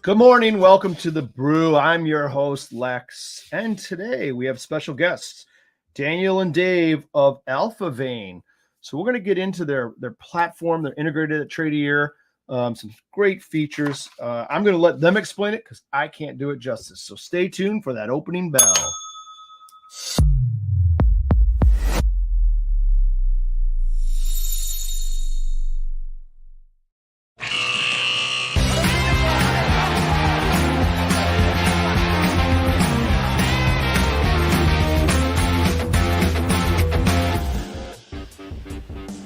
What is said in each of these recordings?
Good morning. Welcome to the Brew. I'm your host, Lex. And today we have special guests, Daniel and Dave of AlphaVane. So we're going to get into their platform. They're integrated at Tradier. Some great features. I'm going to let them explain it because I can't do it justice. So stay tuned for that opening bell.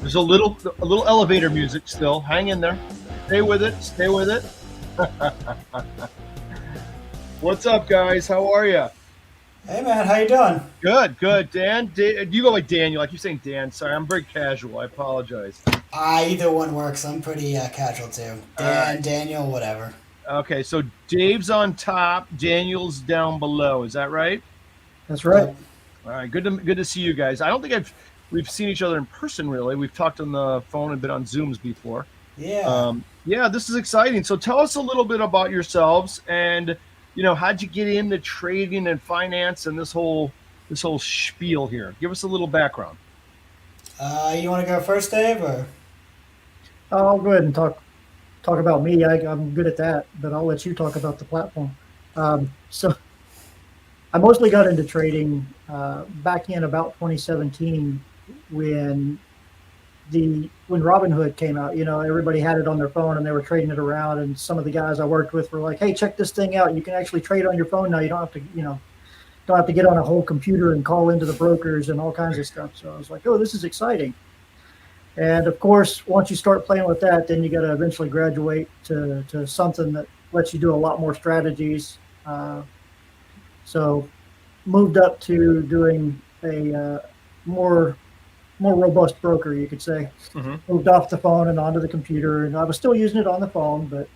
There's a little elevator music still. Hang in there. Stay with it. Stay with it. What's up, guys? How are you? Hey man, how you doing? Good. Dan, you go like Daniel. I keep saying Dan. Sorry, I'm very casual. I apologize. Either one works. I'm pretty casual too. All right. Dan, Daniel, whatever. Okay, so Dave's on top, Daniel's down below. Is that right? That's right. Yep. All right. Good to see you guys. I don't think we've seen each other in person really. We've talked on the phone and been on Zooms before. Yeah. Yeah, this is exciting. So tell us a little bit about yourselves and how'd you get into trading and finance and this whole spiel here. Give us a little background. You want to go first, Dave, or? I'll go ahead and talk about me. I'm good at that, but I'll let you talk about the platform. So I mostly got into trading back in about 2017 when Robinhood came out. Everybody had it on their phone and they were trading it around. And some of the guys I worked with were like, "Hey, check this thing out. You can actually trade on your phone now. You don't have to, don't have to get on a whole computer and call into the brokers and all kinds of stuff." So I was like, "Oh, this is exciting." And of course, once you start playing with that, then you got to eventually graduate to something that lets you do a lot more strategies. So moved up to doing a more robust broker, you could say. Moved off the phone and onto the computer, and I was still using it on the phone, but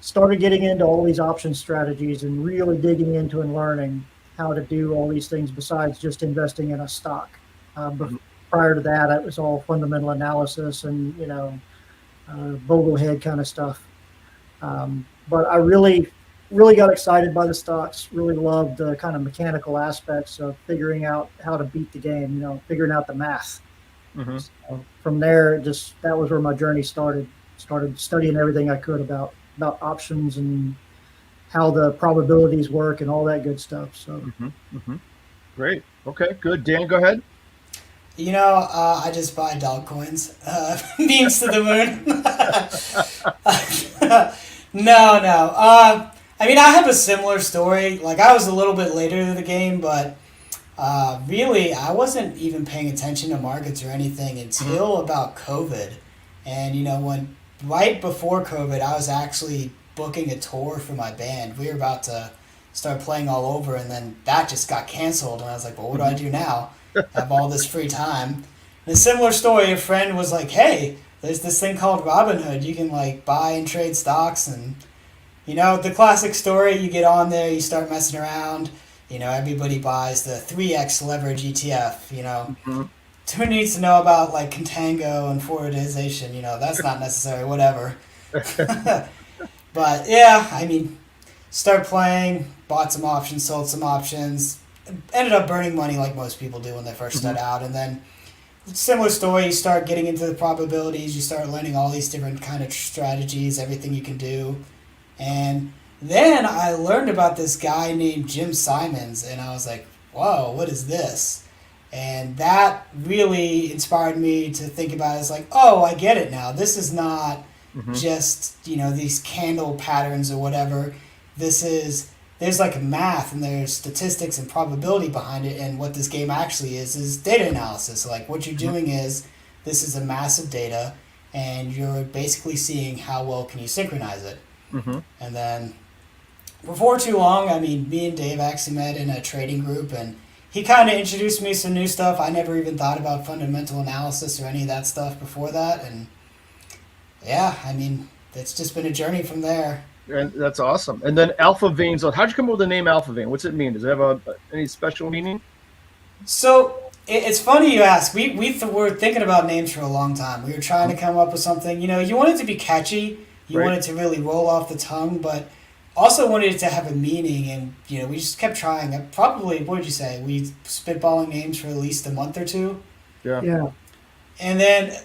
started getting into all these option strategies and really digging into and learning how to do all these things besides just investing in a stock. Prior to that, it was all fundamental analysis and boglehead kind of stuff. But I really got excited by the stocks. Really loved the kind of mechanical aspects of figuring out how to beat the game. Figuring out the math. So from there, that was where my journey started. Started studying everything I could about options and how the probabilities work and all that good stuff. So Great. Okay, good. Dan, go ahead. I just buy dog coins. Memes to the moon. No. I mean, I have a similar story. Like, I was a little bit later to the game, but really, I wasn't even paying attention to markets or anything until about COVID. And, when right before COVID, I was actually booking a tour for my band. We were about to start playing all over, and then that just got canceled. And I was like, well, what do I do now? I have all this free time. And a similar story, a friend was like, hey, there's this thing called Robinhood. You can, like, buy and trade stocks, and the classic story, you get on there, you start messing around, everybody buys the 3x leverage ETF, Who needs to know about, like, contango and forwardization, that's not necessary, whatever. But, yeah, I mean, start playing, bought some options, sold some options, ended up burning money like most people do when they first start out, and then similar story, you start getting into the probabilities, you start learning all these different kind of strategies, everything you can do. And then I learned about this guy named Jim Simons, and I was like, whoa, what is this? And that really inspired me to think about it as like, oh, I get it now. This is not just, these candle patterns or whatever. There's like math and there's statistics and probability behind it, and what this game actually is data analysis. Like, what you're doing is, this is a massive data, and you're basically seeing how well can you synchronize it. And then before too long, I mean, me and Dave actually met in a trading group, and he kind of introduced me to some new stuff. I never even thought about fundamental analysis or any of that stuff before that. And yeah, I mean, it's just been a journey from there. And that's awesome. And then AlphaVane. So how'd you come up with the name AlphaVane? What's it mean? Does it have any special meaning? So it's funny you ask. We were thinking about names for a long time. We were trying to come up with something. You want it to be catchy. You Right. want it to really roll off the tongue, but also wanted it to have a meaning. And, we just kept trying. Probably, what would you say? We spitballing names for at least a month or two. Yeah. Yeah. And then,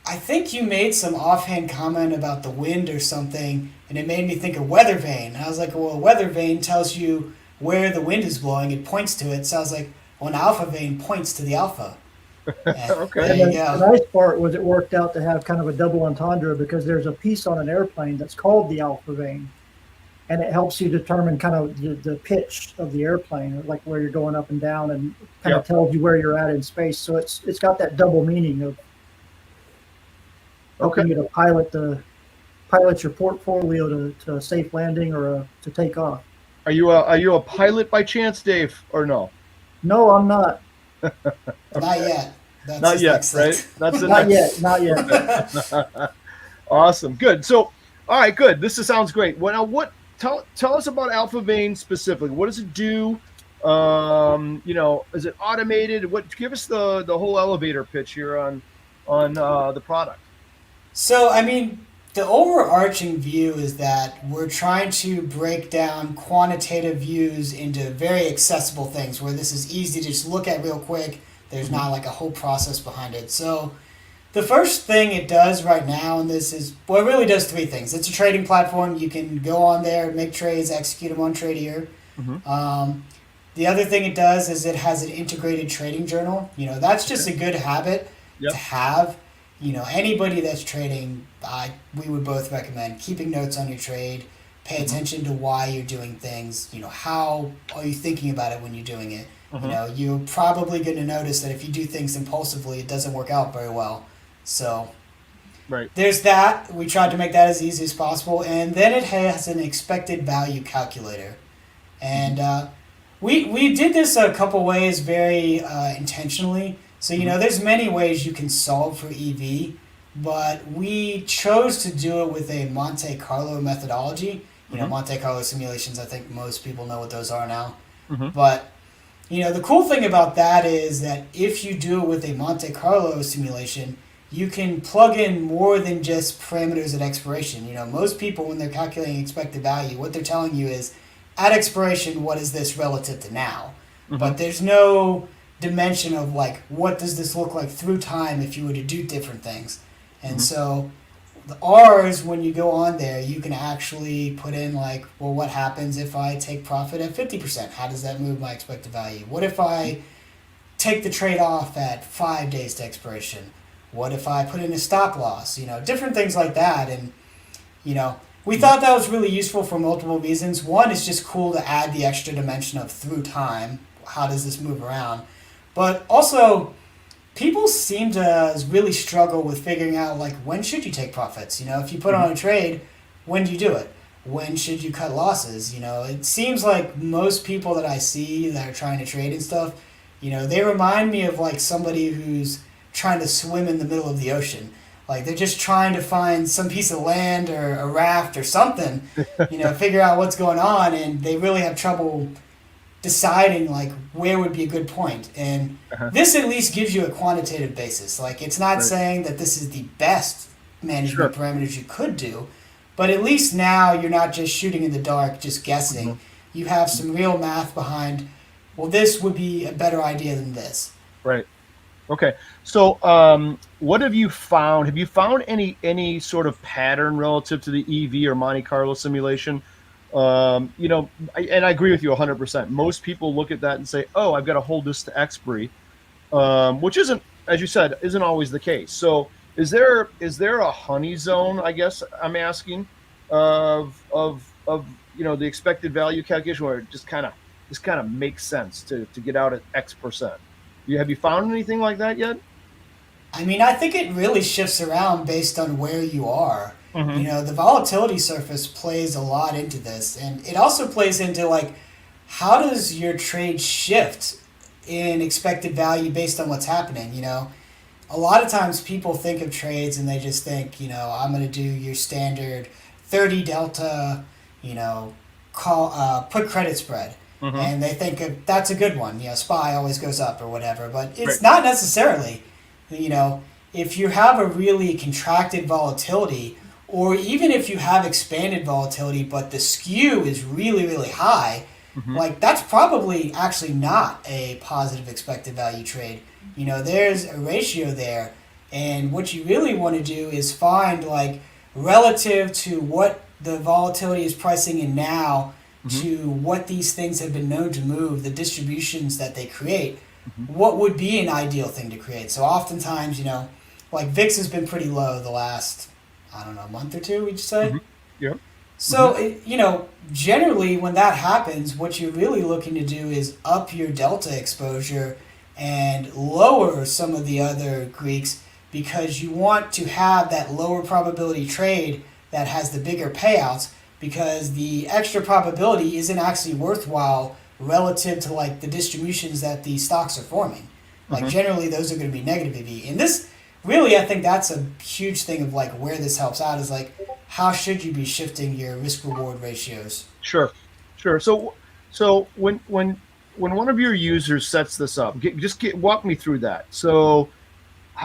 I think you made some offhand comment about the wind or something, and it made me think of weathervane. And I was like, well, weathervane tells you where the wind is blowing. It points to it. So I was like, well, an AlphaVane points to the alpha. Okay. There And you then go. the nice part was it worked out to have kind of a double entendre because there's a piece on an airplane that's called the AlphaVane, and it helps you determine kind of the pitch of the airplane, like where you're going up and down, and kind Yep. of tells you where you're at in space. So it's got that double meaning of Okay. helping you to pilot your portfolio to a safe landing or to take off. Are you a pilot by chance, Dave, or no? No, I'm not. Not yet. That's Not his yet, next right? set. That's the Not next. yet. Not yet. Awesome. Good. So, all right, good. This sounds great. Well, now tell us about AlphaVane specifically. What does it do? Is it automated? Give us the whole elevator pitch here on the product. So, the overarching view is that we're trying to break down quantitative views into very accessible things where this is easy to just look at real quick. There's not like a whole process behind it. So, the first thing it does right now, and this is, well, it really does three things. It's a trading platform. You can go on there, make trades, execute them on Tradier. The other thing it does is it has an integrated trading journal. That's just a good habit Yep. to have. Anybody that's trading, we would both recommend keeping notes on your trade, pay attention to why you're doing things, how are you thinking about it when you're doing it. You're probably going to notice that if you do things impulsively, it doesn't work out very well. So Right. there's that. We tried to make that as easy as possible. And then it has an expected value calculator. And we did this a couple ways very intentionally. So, there's many ways you can solve for EV, but we chose to do it with a Monte Carlo methodology. Monte Carlo simulations, I think most people know what those are now. But, the cool thing about that is that if you do it with a Monte Carlo simulation, you can plug in more than just parameters at expiration. Most people, when they're calculating expected value, what they're telling you is, at expiration, what is this relative to now? But there's no dimension of like what does this look like through time if you were to do different things. And so ours, when you go on there, you can actually put in like, well, what happens if I take profit at 50%? How does that move my expected value? What if I take the trade off at 5 days to expiration? What if I put in a stop loss? Different things like that. And we thought that was really useful for multiple reasons. One, it's just cool to add the extra dimension of through time. How does this move around? But also, people seem to really struggle with figuring out, like, when should you take profits? If you put on a trade, when do you do it? When should you cut losses? It seems like most people that I see that are trying to trade and stuff, they remind me of, like, somebody who's trying to swim in the middle of the ocean. Like, they're just trying to find some piece of land or a raft or something, figure out what's going on, and they really have trouble deciding like where would be a good point. And this at least gives you a quantitative basis. Like, it's not saying that this is the best management parameters you could do, but at least now you're not just shooting in the dark, just guessing. You have some real math behind, well, this would be a better idea than this. Right. Okay. So what have you found? Have you found any sort of pattern relative to the EV or Monte Carlo simulation? And I agree with you 100%. Most people look at that and say, oh, I've got to hold this to expiry, which isn't, as you said, isn't always the case. So is there a honey zone, I guess I'm asking, of the expected value calculation where it just kind of makes sense to get out at X percent? Have you found anything like that yet? I think it really shifts around based on where you are. The volatility surface plays a lot into this, and it also plays into like, how does your trade shift in expected value based on what's happening? A lot of times people think of trades and they just think, I'm going to do your standard 30 delta, put credit spread. And they think that's a good one. SPY always goes up or whatever, but it's not necessarily. If you have a really contracted volatility, or even if you have expanded volatility, but the skew is really, really high, like that's probably actually not a positive expected value trade. There's a ratio there. And what you really want to do is find like relative to what the volatility is pricing in now to what these things have been known to move, the distributions that they create, what would be an ideal thing to create. So oftentimes, like VIX has been pretty low the last, I don't know, month or two, would you say? Yep. So, generally when that happens, what you're really looking to do is up your delta exposure and lower some of the other Greeks because you want to have that lower probability trade that has the bigger payouts because the extra probability isn't actually worthwhile relative to like the distributions that the stocks are forming. Like generally those are going to be negative EV. And this really, I think that's a huge thing of like where this helps out is like how should you be shifting your risk reward ratios? Sure. So when one of your users sets this up, walk me through that. So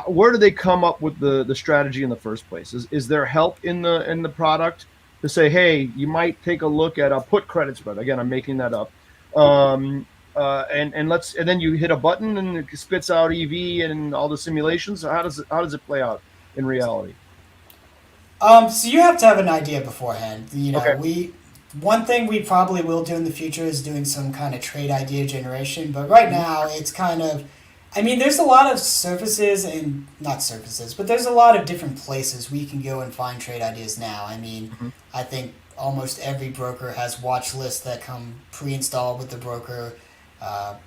where do they come up with the strategy in the first place? Is there help in the product to say, hey, you might take a look at a put credit spread? Again, I'm making that up. And then you hit a button and it spits out EV and all the simulations. How does it play out in reality? So you have to have an idea beforehand. Okay. One thing we probably will do in the future is doing some kind of trade idea generation. But right now, it's kind of, there's a lot of surfaces and not surfaces, but there's a lot of different places we can go and find trade ideas now. I think almost every broker has watch lists that come pre-installed with the broker.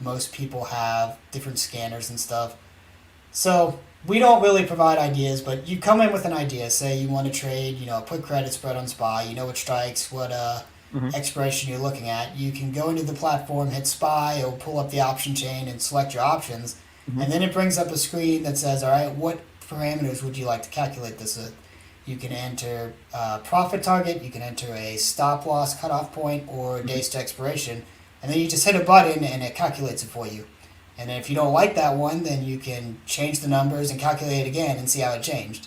Most people have different scanners and stuff. So we don't really provide ideas, but you come in with an idea. Say you want to trade, put credit spread on SPY. You know what strikes, what expiration you're looking at. You can go into the platform, hit SPY, or pull up the option chain and select your options. And then it brings up a screen that says, all right, what parameters would you like to calculate this with? You can enter profit target, you can enter a stop loss cutoff point, or days to expiration. And then you just hit a button and it calculates it for you. And then if you don't like that one, then you can change the numbers and calculate it again and see how it changed.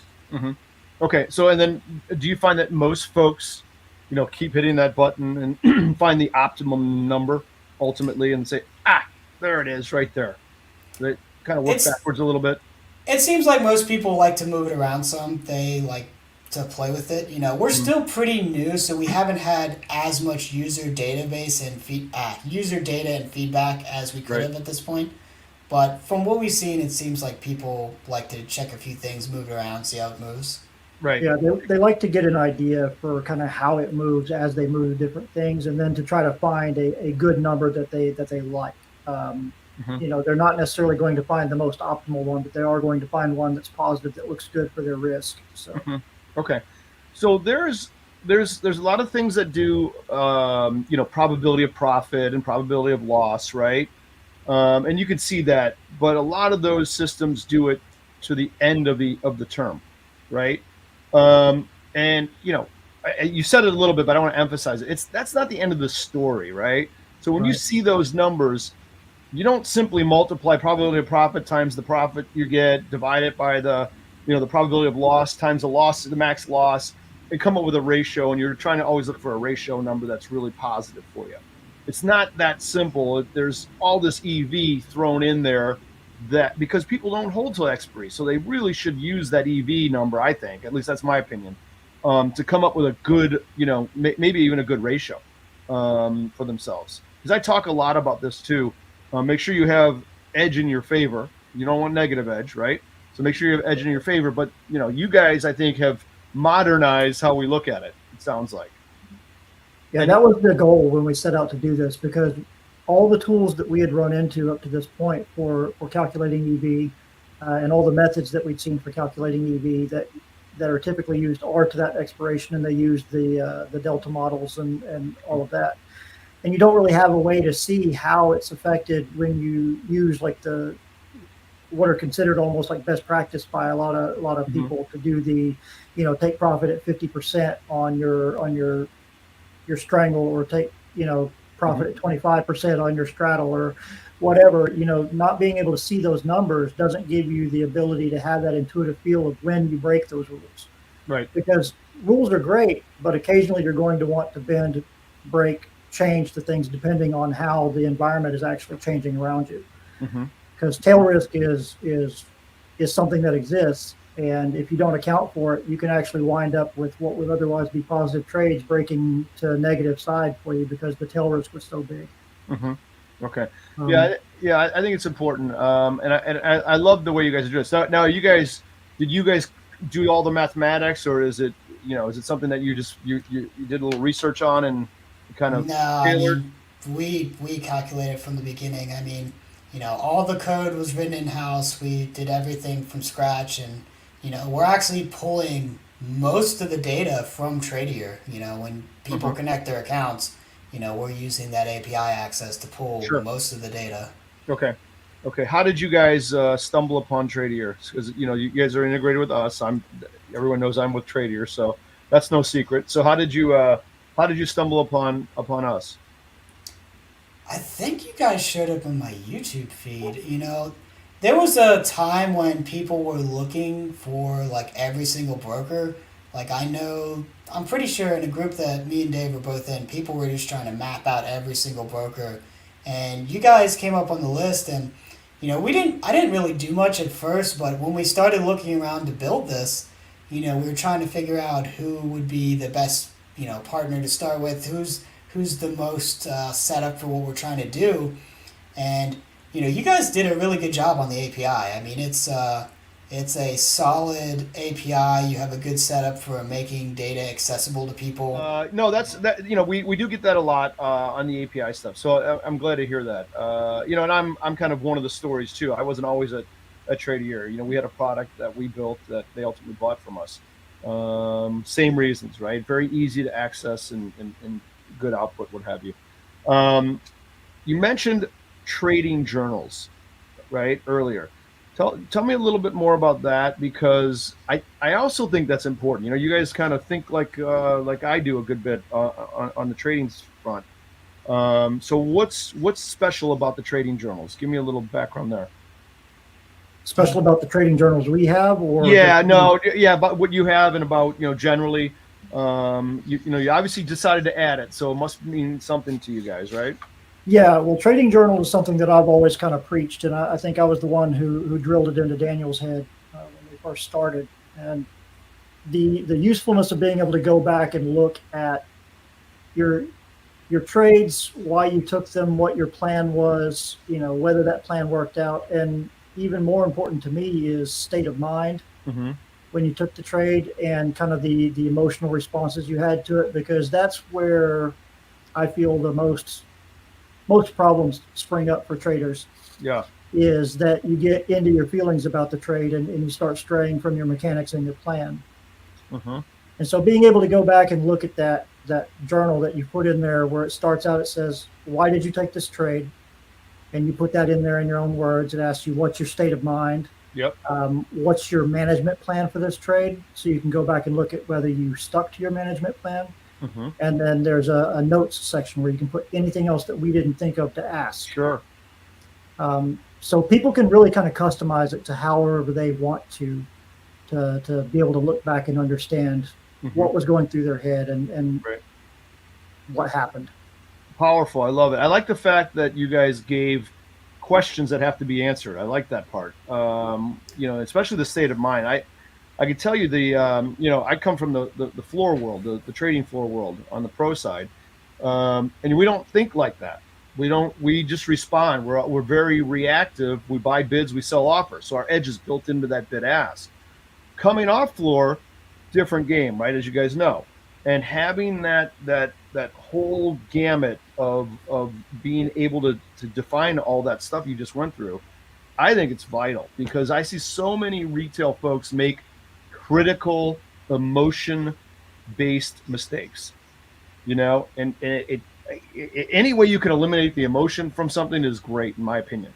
Okay. So, and then do you find that most folks, keep hitting that button and find the optimum number ultimately and say, there it is right there? They kind of work backwards a little bit. It seems like most people like to move it around some. They like to play with it. We're still pretty new, so we haven't had as much user database and user data and feedback as we could have at this point. But from what we've seen, it seems like people like to check a few things, move it around, see how it moves. Right. Yeah, they like to get an idea for kind of how it moves as they move different things, and then to try to find a good number that they like. They're not necessarily going to find the most optimal one, but they are going to find one that's positive that looks good for their risk. So. Okay, so there's a lot of things that do probability of profit and probability of loss, right? And you can see that, but a lot of those systems do it to the end of the term, right? And you said it a little bit, but I want to emphasize it. That's not the end of the story, right? So when you see those numbers, you don't simply multiply probability of profit times the profit you get, divide it by the probability of loss times the max loss, and come up with a ratio. And you're trying to always look for a ratio number that's really positive for you. It's not that simple. There's all this EV thrown in there that because people don't hold till expiry. So they really should use that EV number, I think, at least that's my opinion, to come up with a good, maybe even a good ratio for themselves. Because I talk a lot about this too. Make sure you have edge in your favor. You don't want negative edge, right? So make sure you have edge in your favor. But, you guys, I think, have modernized how we look at it, it sounds like. Yeah, that was the goal when we set out to do this, because all the tools that we had run into up to this point for calculating EV and all the methods that we'd seen for calculating EV that are typically used are to that expiration, and they use the delta models and all of that. And you don't really have a way to see how it's affected when you use like what are considered almost like best practice by a lot of people to do the, take profit at 50% on your strangle, or take, profit at 25% on your straddle, or whatever. Not being able to see those numbers doesn't give you the ability to have that intuitive feel of when you break those rules. Right. because rules are great, but occasionally you're going to want to bend, break, change the things depending on how the environment is actually changing around you. Mm-hmm. Because tail risk is something that exists, and if you don't account for it, you can actually wind up with what would otherwise be positive trades breaking to a negative side for you because the tail risk was so big. Mm-hmm. Okay. Um, Yeah. I think it's important. I love the way you guys are doing this. Now, did you guys do all the mathematics, or is it is it something that you did a little research on and kind of No, I tailored? mean, we calculated from the beginning. I mean, all the code was written in house. We did everything from scratch, and we're actually pulling most of the data from Tradier. When people Mm-hmm. connect their accounts, we're using that API access to pull Sure. most of the data. Okay. Okay. How did you guys stumble upon Tradier? Because you guys are integrated with us. Everyone knows I'm with Tradier, so that's no secret. So how did you stumble upon us? I think you guys showed up in my YouTube feed. There was a time when people were looking for like every single broker. Like I'm pretty sure in a group that me and Dave were both in, people were just trying to map out every single broker, and you guys came up on the list. And I didn't really do much at first, but when we started looking around to build this, we were trying to figure out who would be the best partner to start with, who's the most set up for what we're trying to do. And you guys did a really good job on the API. I mean, it's a solid API. You have a good setup for making data accessible to people. No, that's that. We do get that a lot on the API stuff. So I'm glad to hear that. And I'm kind of one of the stories too. I wasn't always a Tradier. We had a product that we built that they ultimately bought from us. Same reasons, right? Very easy to access and good output, what have you. You mentioned trading journals, right, earlier. Tell me a little bit more about that because I also think that's important. You guys kind of think like I do a good bit on the trading front. So what's special about the trading journals? Give me a little background there. Special about the trading journals we have, or Yeah, just no, yeah, about what you have and about generally. You obviously decided to add it, so it must mean something to you guys, right? yeah, well, trading journal is something that I've always kind of preached, and I think I was the one who drilled it into Daniel's head when we first started. And the usefulness of being able to go back and look at your your trades, why you took them, what your plan was, whether that plan worked out, and even more important to me is state of mind Mm-hmm. when you took the trade and kind of the emotional responses you had to it, because that's where I feel the most problems spring up for traders Yeah. is that you get into your feelings about the trade and you start straying from your mechanics and your plan. Mm-hmm. And so being able to go back and look at that journal that you put in there where it starts out, it says, why did you take this trade? And you put that in there in your own words. It asks you, what's your state of mind? Yep. What's your management plan for this trade? So you can go back and look at whether you stuck to your management plan. Mm-hmm. And then there's a notes section where you can put anything else that we didn't think of to ask. Sure. So people can really kind of customize it to however they want to be able to look back and understand Mm-hmm. what was going through their head and Right. what happened. Powerful. I love it. I like the fact that you guys gave questions that have to be answered. I like that part. Especially the state of mind. I can tell you I come from the floor world, the trading floor world on the pro side, and we don't think like that. We just respond. We're very reactive. We buy bids, we sell offers. So our edge is built into that bid ask. Coming off floor, different game, right? As you guys know, and having that whole gamut of being able to define all that stuff you just went through, I think it's vital because I see so many retail folks make critical emotion based mistakes, and any way you can eliminate the emotion from something is great in my opinion,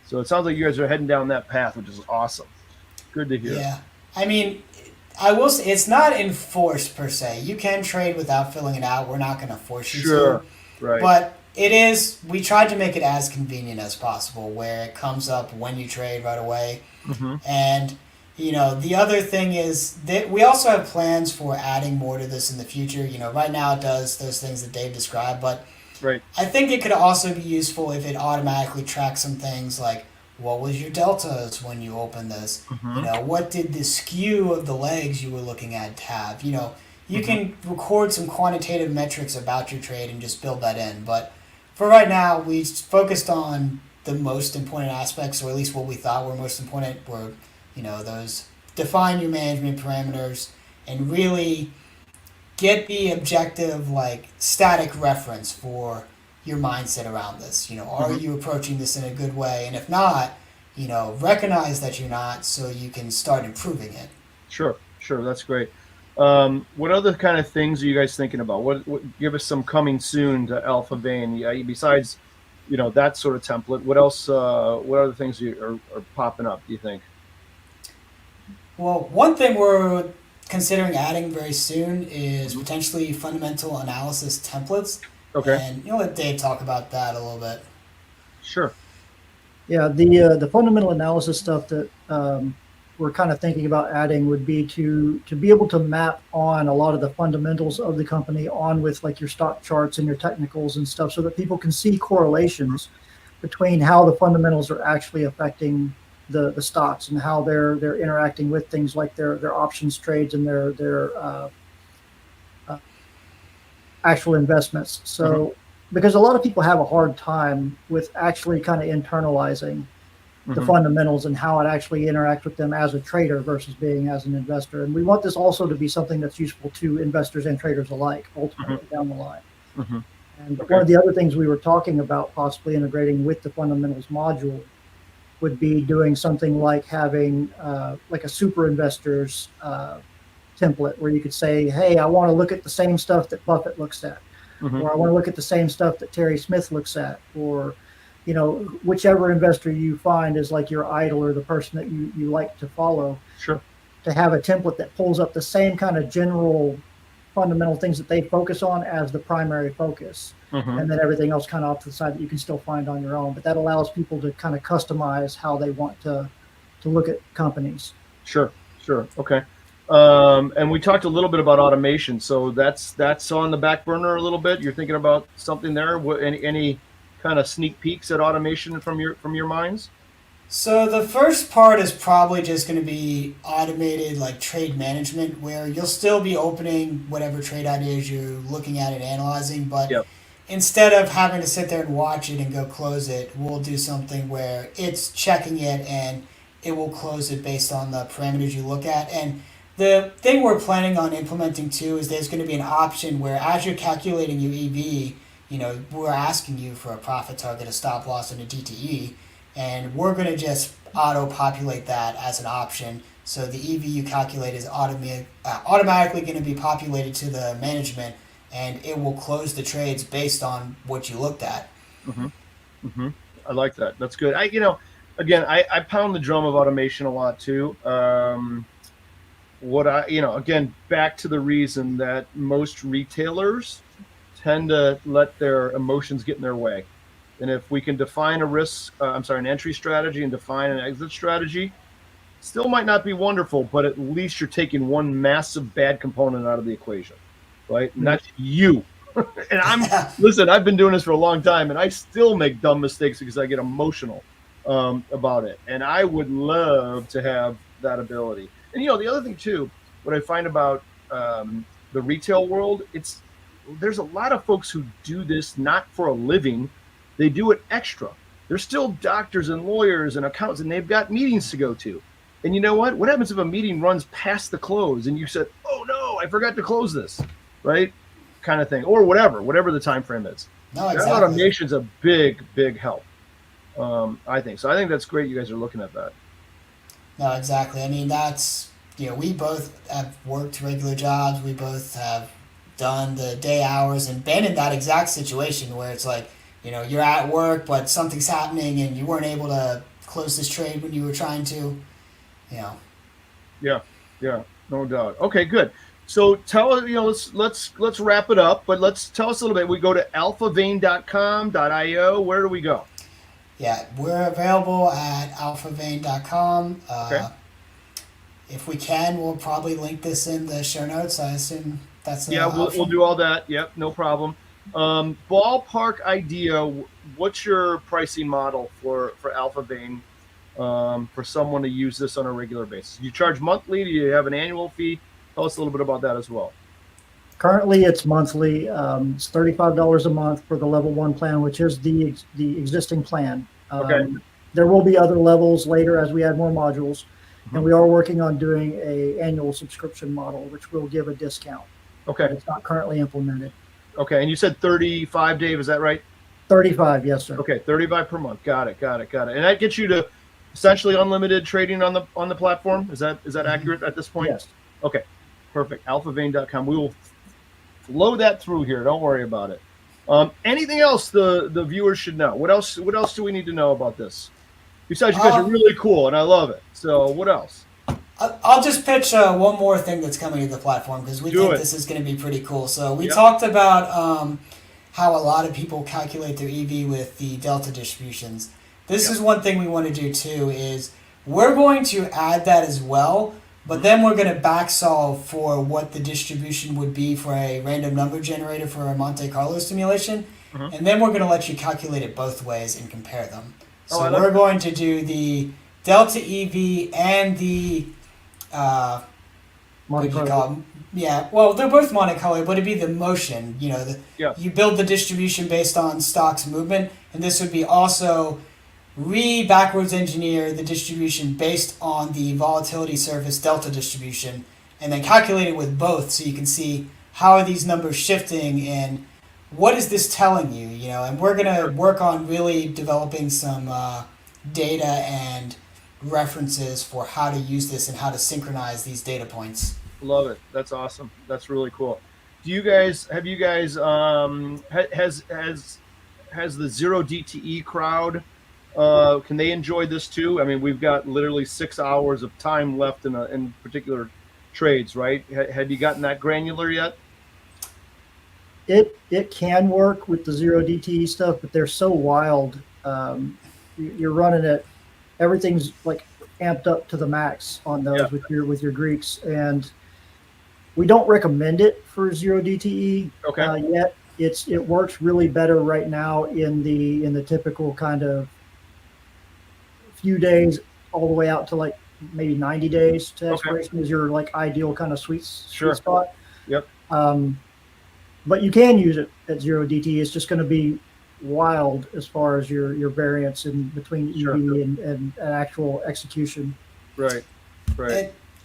so it sounds like you guys are heading down that path, which is awesome. Good to hear. Yeah. I mean, I will say it's not enforced per se. You can trade without filling it out. We're not going to force you Sure. to. Right. But it is, we tried to make it as convenient as possible where it comes up when you trade right away. Mm-hmm. And, The other thing is that we also have plans for adding more to this in the future. Right now it does those things that Dave described, but Right. I think it could also be useful if it automatically tracks some things like what was your deltas when you opened this? What did the skew of the legs you were looking at have? You can record some quantitative metrics about your trade and just build that in. But for right now, we focused on the most important aspects, or at least what we thought were most important, were those define your management parameters and really get the objective static reference for your mindset around this. Are you approaching this in a good way? And if not, recognize that you're not, so you can start improving it. Sure. That's great. What other kind of things are you guys thinking about? What give us some coming soon to AlphaVane? Yeah, besides, that sort of template. What else? What other things are popping up? Do you think? Well, one thing we're considering adding very soon is potentially fundamental analysis templates. Okay. And let Dave talk about that a little bit. Sure. Yeah, the fundamental analysis stuff that we're kind of thinking about adding would be to be able to map on a lot of the fundamentals of the company on with your stock charts and your technicals and stuff, so that people can see correlations between how the fundamentals are actually affecting the stocks and how they're interacting with things like their options trades and their actual investments. So because a lot of people have a hard time with actually kind of internalizing the fundamentals and how it actually interacts with them as a trader versus being as an investor. And we want this also to be something that's useful to investors and traders alike, ultimately down the line. And one of the other things we were talking about possibly integrating with the fundamentals module would be doing something like having like a super investors template where you could say, hey, I want to look at the same stuff that Buffett looks at, or I want to look at the same stuff that Terry Smith looks at, or whichever investor you find is like your idol or the person that you like to follow. Sure. To have a template that pulls up the same kind of general fundamental things that they focus on as the primary focus, and then everything else kind of off to the side that you can still find on your own. But that allows people to kind of customize how they want to look at companies. Sure. Okay. And we talked a little bit about automation, so that's on the back burner a little bit. You're thinking about something there. Any kind of sneak peeks at automation from your minds? So the first part is probably just going to be automated trade management, where you'll still be opening whatever trade ideas you're looking at and analyzing, but instead of having to sit there and watch it and go close it, we'll do something where it's checking it and it will close it based on the parameters you look at. And the thing we're planning on implementing too is there's going to be an option where as you're calculating your EV, we're asking you for a profit target, a stop loss, and a DTE, and we're going to just auto-populate that as an option. So the EV you calculate is automatically going to be populated to the management, and it will close the trades based on what you looked at. I like that. That's good. I pound the drum of automation a lot too. Again, back to the reason that most retailers tend to let their emotions get in their way. And if we can define an entry strategy and define an exit strategy, still might not be wonderful, but at least you're taking one massive bad component out of the equation, right? And that's you. And I've been doing this for a long time, and I still make dumb mistakes because I get emotional about it. And I would love to have that ability. And the other thing too, what I find about the retail world, there's a lot of folks who do this not for a living. They do it extra. They're still doctors and lawyers and accountants, and they've got meetings to go to. And you know what? What happens if a meeting runs past the close and you said, oh no, I forgot to close this, right? Kind of thing, or whatever the time frame is. No, exactly. That automation's a big help. I think so. I think that's great. You guys are looking at that. No, exactly. I mean, that's we both have worked regular jobs. We both have done the day hours and been in that exact situation where it's you're at work, but something's happening and you weren't able to close this trade when you were trying to, Yeah, no doubt. Okay, good. So let's wrap it up, but let's tell us a little bit. We go to alphavane.com.io. Where do we go? Yeah, we're available at alphavane.com. Okay. if we can, we'll probably link this in the show notes. I assume that's an we'll do all that. Yep, no problem. Ballpark idea. What's your pricing model for AlphaVane for someone to use this on a regular basis? You charge monthly? Do you have an annual fee? Tell us a little bit about that as well. Currently, it's monthly. It's $35 a month for the level 1 plan, which is the existing plan. Okay. There will be other levels later as we add more modules, and we are working on doing a annual subscription model, which will give a discount. Okay. But it's not currently implemented. Okay, and you said 35, Dave, is that right? 35, yes, sir. Okay, 35 per month. Got it. And that gets you to essentially unlimited trading on the platform. Is that accurate at this point? Yes. Okay, perfect. AlphaVane.com. We will flow that through here. Don't worry about it. Anything else the viewers should know? What else do we need to know about this? Besides, you guys are really cool, and I love it. So what else? I'll just pitch one more thing that's coming to the platform because we think this is going to be pretty cool. So we talked about how a lot of people calculate their EV with the delta distributions. This is one thing we want to do too is we're going to add that as well, but then we're going to back solve for what the distribution would be for a random number generator for a Monte Carlo simulation, and then we're going to let you calculate it both ways and compare them. So we're going to do the delta EV and the Monte Carlo. Yeah, well, they're both Monte Carlo, but it'd be the motion. You build the distribution based on stock's movement, and this would be also backwards engineer the distribution based on the volatility surface delta distribution, and then calculate it with both, so you can see how are these numbers shifting and what is this telling you. And we're gonna work on really developing some data and references for how to use this and how to synchronize these data points. Love it. That's awesome. That's really cool. Has the zero DTE crowd, can they enjoy this too? I mean, we've got literally 6 hours of time left in particular trades, right? Had you gotten that granular yet? It can work with the zero DTE stuff, but they're so wild. You're running it. Everything's like amped up to the max on those with your Greeks, and we don't recommend it for zero DTE yet. It works really better right now in the typical kind of few days all the way out to like maybe 90 days to expiration is your like ideal kind of sweet spot. Yep. But you can use it at zero DTE. It's just going to be wild as far as your variance in between EV and actual execution. Right.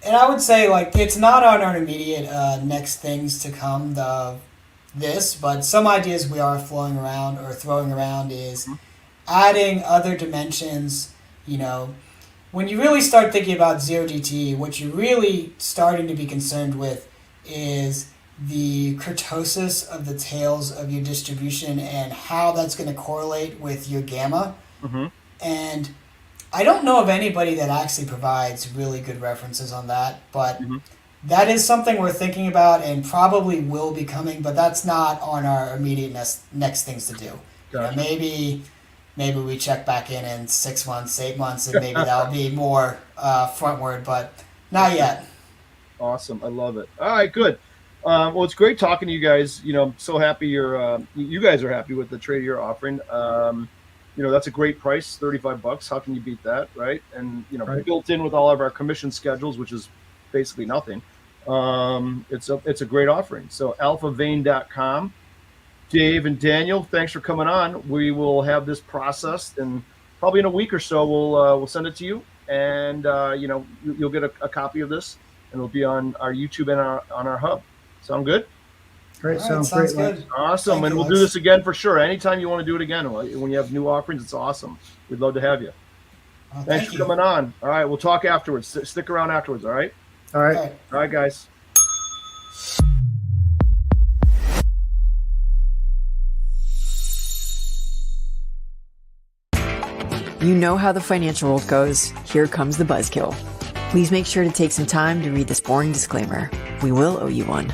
And I would say like it's not on our immediate next things to come but some ideas we are throwing around is adding other dimensions. When you really start thinking about zero DTE, what you're really starting to be concerned with is the kurtosis of the tails of your distribution and how that's going to correlate with your gamma. And I don't know of anybody that actually provides really good references on that, but that is something we're thinking about and probably will be coming, but that's not on our immediate next things to do. Gotcha. Maybe we check back in 6 months, 8 months, and maybe that'll be more frontward, but not yet. Awesome. I love it. All right, good. Well, it's great talking to you guys. I'm so happy you guys are happy with the Tradier offering. That's a great price, $35. How can you beat that, right? And built in with all of our commission schedules, which is basically nothing. It's a great offering. So AlphaVane.com. Dave and Daniel, thanks for coming on. We will have this processed, and probably in a week or so we'll send it to you, and you'll get a copy of this, and it'll be on our YouTube and on our hub. Sound good? Great. Sounds great. good. Awesome. And we'll do this again for sure. Anytime you want to do it again, when you have new offerings, it's awesome. We'd love to have you. Thanks for coming on. All right. We'll talk afterwards. Stick around afterwards. All right. All right. All right, guys. You know how the financial world goes. Here comes the buzzkill. Please make sure to take some time to read this boring disclaimer. We will owe you one.